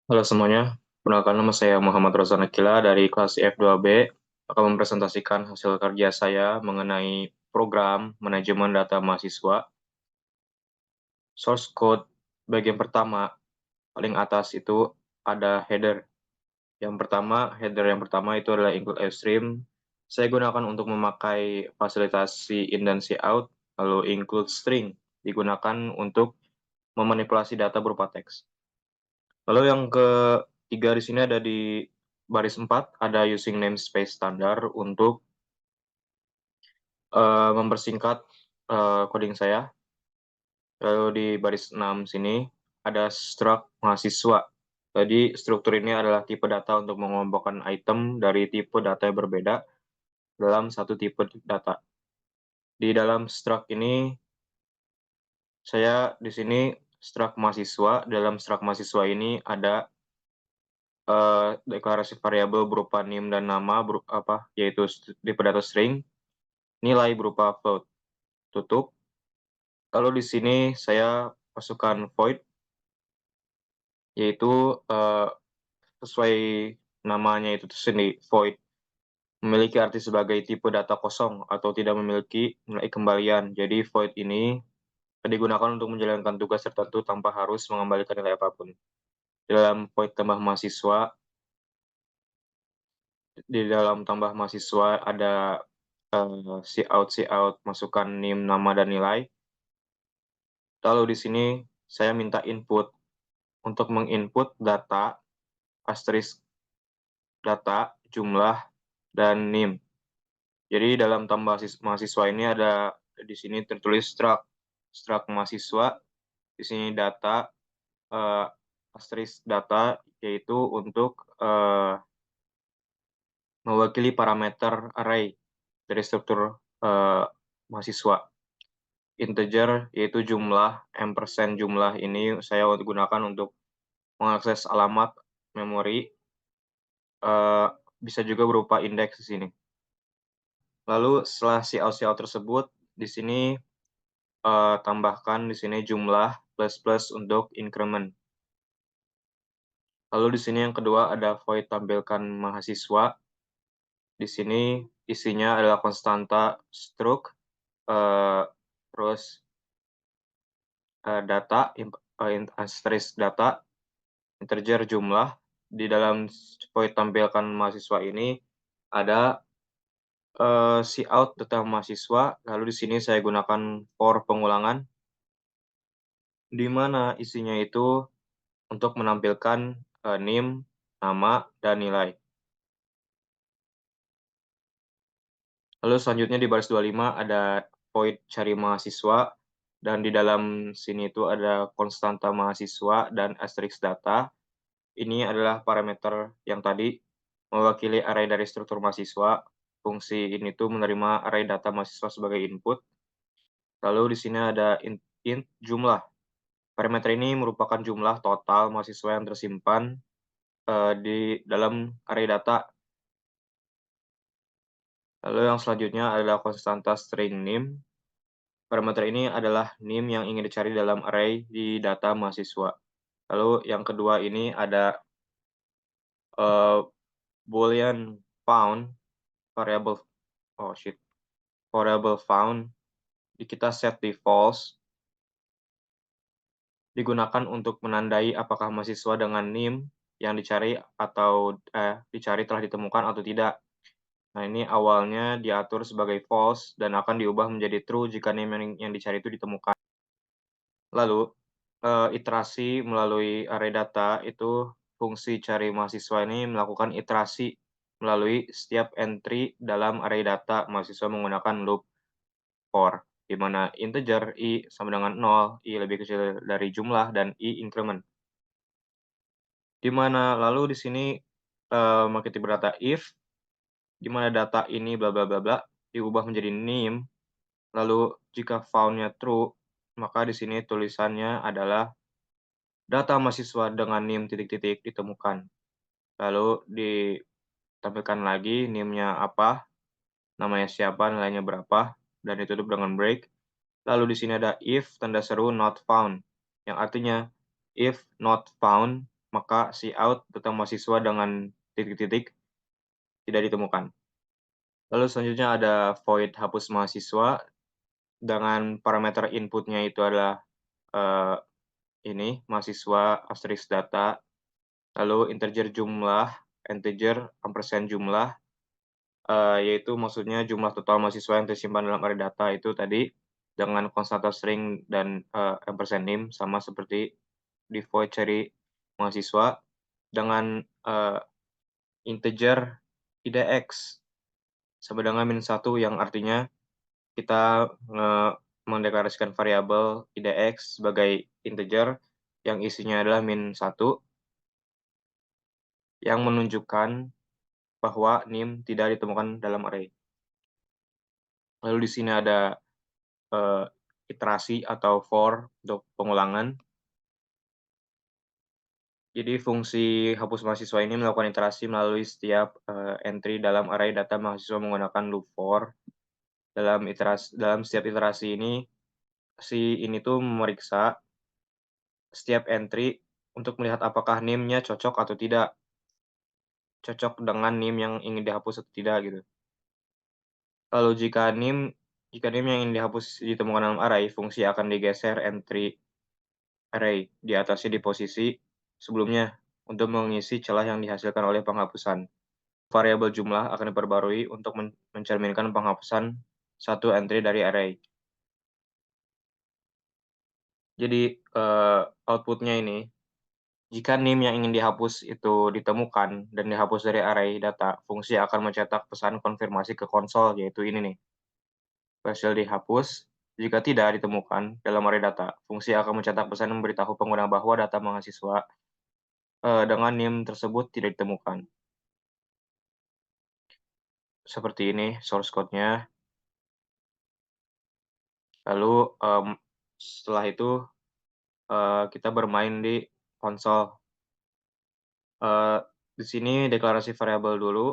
Halo semuanya, perkenalkan nama saya Muhammad Rozan Akila dari kelas F2B akan mempresentasikan hasil kerja saya mengenai program manajemen data mahasiswa. Source code bagian pertama, paling atas itu ada header. Header yang pertama itu adalah include stream. Saya gunakan untuk memakai fasilitas si in dan si out, lalu include string digunakan untuk memanipulasi data berupa teks. Lalu yang ketiga di sini ada di baris 4 ada using namespace standar untuk mempersingkat coding saya. Lalu di baris 6 sini ada struct mahasiswa. Jadi struktur ini adalah tipe data untuk mengelompokkan item dari tipe data yang berbeda dalam satu tipe data. Di dalam struct ini saya di sini struct mahasiswa. Dalam struct mahasiswa ini ada deklarasi variabel berupa nim dan nama yaitu tipe data string, nilai berupa float, tutup. Lalu di sini saya masukkan void, yaitu sesuai namanya itu sendiri, void memiliki arti sebagai tipe data kosong atau tidak memiliki nilai kembalian. Jadi void ini digunakan untuk menjalankan tugas tertentu tanpa harus mengembalikan nilai apapun. Di dalam tambah mahasiswa ada cout masukkan nim, nama dan nilai. Lalu di sini saya minta input untuk menginput data, asterisk data, jumlah, dan nim. Jadi dalam tambah mahasiswa ini ada di sini tertulis struct mahasiswa, di sini data, asterisk data, yaitu untuk mewakili parameter array dari struktur mahasiswa. Integer yaitu jumlah, ampersand jumlah ini saya gunakan untuk mengakses alamat memori, bisa juga berupa indeks di sini. Lalu setelah cout tersebut, di sini tambahkan di sini jumlah plus untuk increment. Lalu di sini yang kedua ada void tampilkan mahasiswa. Di sini isinya adalah konstanta struct, terus data, asterisk data, integer jumlah. Di dalam void tampilkan mahasiswa ini ada cout data mahasiswa, lalu di sini saya gunakan for pengulangan, di mana isinya itu untuk menampilkan nim, nama, dan nilai. Lalu selanjutnya di baris 25 ada void cari mahasiswa, dan di dalam sini itu ada konstanta mahasiswa dan asterisk data. Ini adalah parameter yang tadi mewakili array dari struktur mahasiswa. Fungsi ini tuh menerima array data mahasiswa sebagai input. Lalu di sini ada int jumlah. Parameter ini merupakan jumlah total mahasiswa yang tersimpan di dalam array data. Lalu yang selanjutnya adalah konstanta string nim. Parameter ini adalah nim yang ingin dicari dalam array di data mahasiswa. Lalu yang kedua ini ada boolean found, variable variable found, kita set di false, digunakan untuk menandai apakah mahasiswa dengan nim yang dicari telah ditemukan atau tidak. Nah, ini awalnya diatur sebagai false dan akan diubah menjadi true jika nim yang dicari itu ditemukan. Lalu, iterasi melalui array data itu fungsi cari mahasiswa ini melakukan iterasi melalui setiap entry dalam array data mahasiswa menggunakan loop for, di mana integer i sama dengan 0, i lebih kecil dari jumlah, dan i increment. Di mana lalu di sini pakai tipe data if, di mana data ini bla bla bla bla diubah menjadi nim, lalu jika found-nya true, maka di sini tulisannya adalah data mahasiswa dengan nim titik-titik ditemukan. Lalu ditampilkan lagi nim-nya apa, namanya siapa, nilainya berapa, dan ditutup dengan break. Lalu di sini ada if tanda seru not found, yang artinya if not found, maka cout data mahasiswa dengan titik-titik tidak ditemukan. Lalu selanjutnya ada void hapus mahasiswa dengan parameter inputnya itu adalah, eee, ini mahasiswa asterisk data, lalu integer ampersand jumlah, yaitu maksudnya jumlah total mahasiswa yang tersimpan dalam array data itu tadi, dengan konstanta string dan, ampersand name sama seperti di void cari mahasiswa dengan, integer IDX sama dengan -1 yang artinya kita mendeklarasikan variabel IDX sebagai integer yang isinya adalah -1 yang menunjukkan bahwa NIM tidak ditemukan dalam array. Lalu di sini ada, eee, iterasi atau for untuk pengulangan. Jadi fungsi hapus mahasiswa ini melakukan iterasi melalui setiap, entry dalam array data mahasiswa menggunakan loop for. Dalam setiap iterasi ini, si ini tuh memeriksa setiap entry untuk melihat apakah NIM-nya cocok atau tidak, cocok dengan NIM yang ingin dihapus atau tidak gitu. Lalu jika NIM yang ingin dihapus ditemukan dalam array, fungsi akan digeser entry array di atasnya di posisi sebelumnya untuk mengisi celah yang dihasilkan oleh penghapusan. Variabel jumlah akan diperbarui untuk mencerminkan penghapusan satu entry dari array. Jadi, output-nya ini, jika NIM yang ingin dihapus itu ditemukan dan dihapus dari array data, fungsi akan mencetak pesan konfirmasi ke konsol, yaitu ini nih, berhasil dihapus. Jika tidak ditemukan dalam array data, fungsi akan mencetak pesan memberitahu pengguna bahwa data mahasiswa dengan NIM tersebut tidak ditemukan. Seperti ini source code-nya. Lalu, setelah itu, kita bermain di konsol. Eee, di sini deklarasi variabel dulu,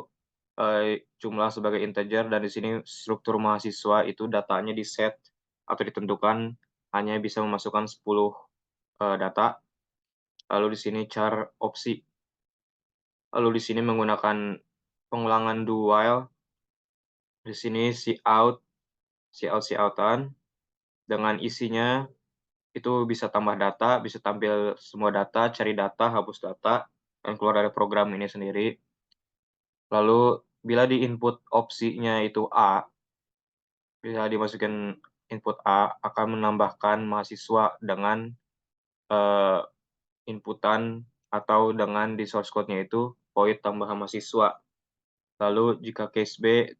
jumlah sebagai integer dan di sini struktur mahasiswa itu datanya di-set atau ditentukan hanya bisa memasukkan 10, data. Lalu di sini char opsi. Lalu di sini menggunakan pengulangan do while. Di sini cout-an dengan isinya itu bisa tambah data, bisa tampil semua data, cari data, hapus data, dan keluar dari program ini sendiri. Lalu bila di input opsinya itu A, bisa dimasukin input A akan menambahkan mahasiswa dengan, eee, inputan atau dengan di source code-nya itu void tambahan mahasiswa. Lalu jika case B,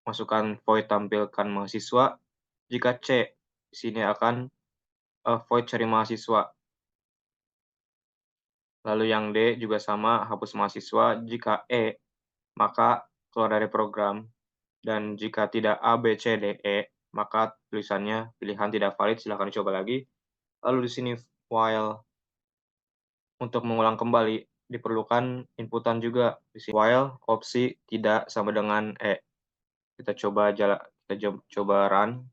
masukkan void tampilkan mahasiswa. Jika C, di sini akan, void cari mahasiswa. Lalu yang D juga sama, hapus mahasiswa. Jika E, maka keluar dari program. Dan jika tidak A, B, C, D, E, maka tulisannya pilihan tidak valid, silakan dicoba lagi. Lalu di sini while untuk mengulang kembali diperlukan inputan juga. Di sini while opsi tidak sama dengan E. Kita coba run.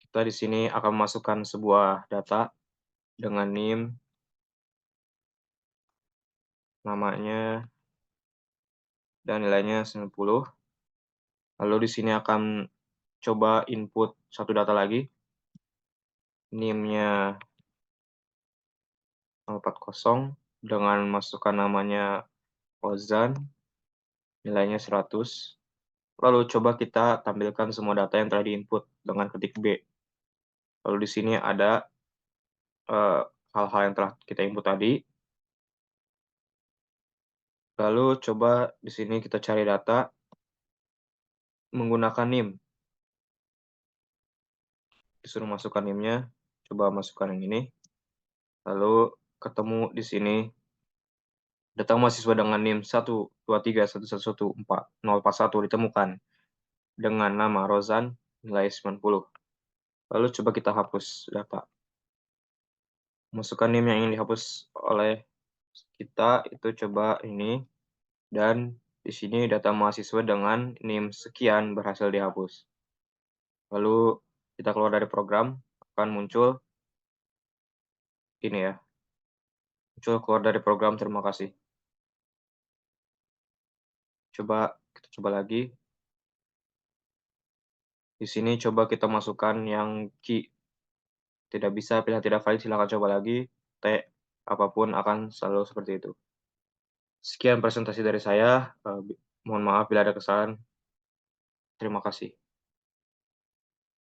Kita di sini akan memasukkan sebuah data dengan NIM, namanya, dan nilainya 90. Lalu di sini akan coba input satu data lagi, NIM-nya 040 dengan masukkan namanya Ozan, nilainya 100. Lalu coba kita tampilkan semua data yang telah diinput dengan ketik B. Lalu di sini ada eee, hal-hal yang telah kita input tadi. Lalu coba di sini kita cari data menggunakan NIM. Disuruh masukkan NIM-nya, coba masukkan yang ini. Lalu ketemu di sini data mahasiswa dengan NIM 12311144041 ditemukan dengan nama Rozan, nilai 90. Lalu coba kita hapus data. Masukkan NIM yang ingin dihapus oleh kita itu coba ini, dan di sini data mahasiswa dengan NIM sekian berhasil dihapus. Lalu kita keluar dari program, akan muncul ini ya, muncul keluar dari program terima kasih. Kita coba lagi. Di sini coba kita masukkan yang key. Tidak bisa, pilihan tidak valid, silakan coba lagi. T, apapun akan selalu seperti itu. Sekian presentasi dari saya, mohon maaf bila ada kesalahan. Terima kasih.